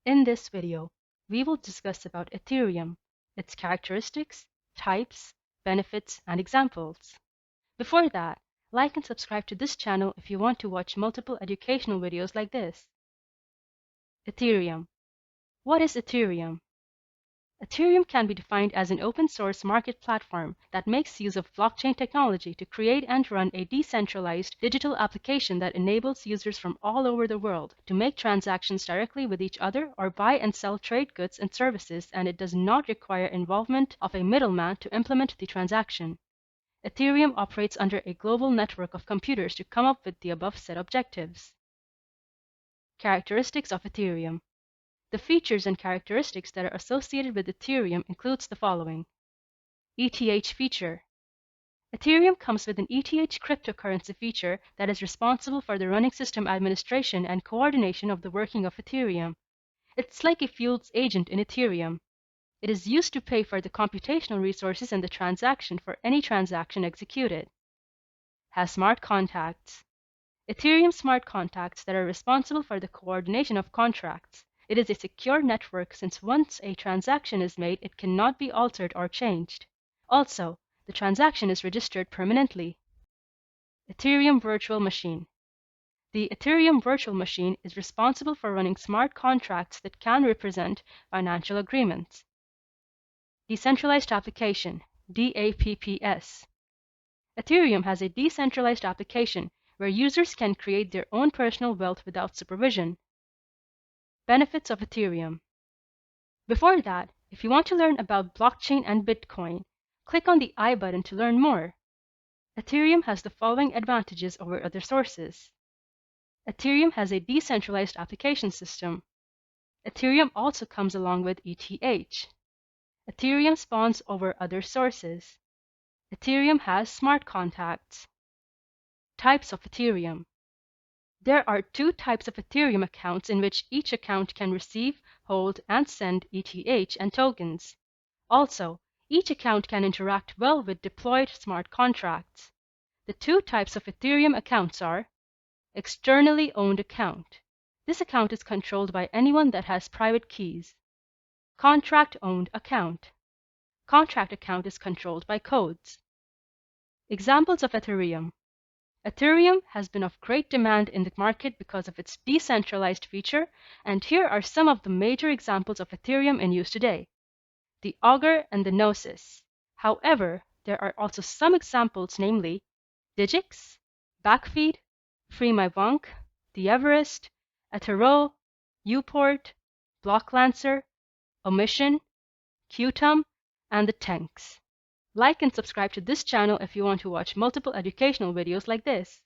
In this video, we will discuss about Ethereum, its characteristics, types, benefits, and examples. Before that, like and subscribe to this channel if you want to watch multiple educational videos like this. Ethereum. What is Ethereum? Ethereum can be defined as an open-source market platform that makes use of blockchain technology to create and run a decentralized digital application that enables users from all over the world to make transactions directly with each other or buy and sell trade goods and services, and it does not require involvement of a middleman to implement the transaction. Ethereum operates under a global network of computers to come up with the above set objectives. Characteristics of Ethereum. The features and characteristics that are associated with Ethereum includes the following. ETH feature. Ethereum comes with an ETH cryptocurrency feature that is responsible for the running system administration and coordination of the working of Ethereum. It's like a fields agent in Ethereum. It is used to pay for the computational resources in the transaction for any transaction executed. Has smart contracts. Ethereum smart contracts that are responsible for the coordination of contracts. It is a secure network since once a transaction is made, it cannot be altered or changed. Also, the transaction is registered permanently. Ethereum Virtual Machine. The Ethereum Virtual Machine is responsible for running smart contracts that can represent financial agreements. Decentralized Application, DApps. Ethereum has a decentralized application where users can create their own personal wealth without supervision. Benefits of Ethereum. Before that, if you want to learn about blockchain and Bitcoin, click on the I button to learn more. Ethereum has the following advantages over other sources. Ethereum has a decentralized application system. Ethereum also comes along with ETH. Ethereum spawns over other sources. Ethereum has smart contracts. Types of Ethereum. There are two types of Ethereum accounts in which each account can receive, hold, and send ETH and tokens. Also, each account can interact well with deployed smart contracts. The two types of Ethereum accounts are externally owned account. This account is controlled by anyone that has private keys. Contract-owned account. Contract account is controlled by codes. Examples of Ethereum. Ethereum has been of great demand in the market because of its decentralized feature, and here are some of the major examples of Ethereum in use today. The Augur and the Gnosis. However, there are also some examples, namely Digix, Backfeed, FreeMyBank, the Everest, Ethereum, Uport, BlockLancer, Omission, Qtum, and the Tanks. Like and subscribe to this channel if you want to watch multiple educational videos like this.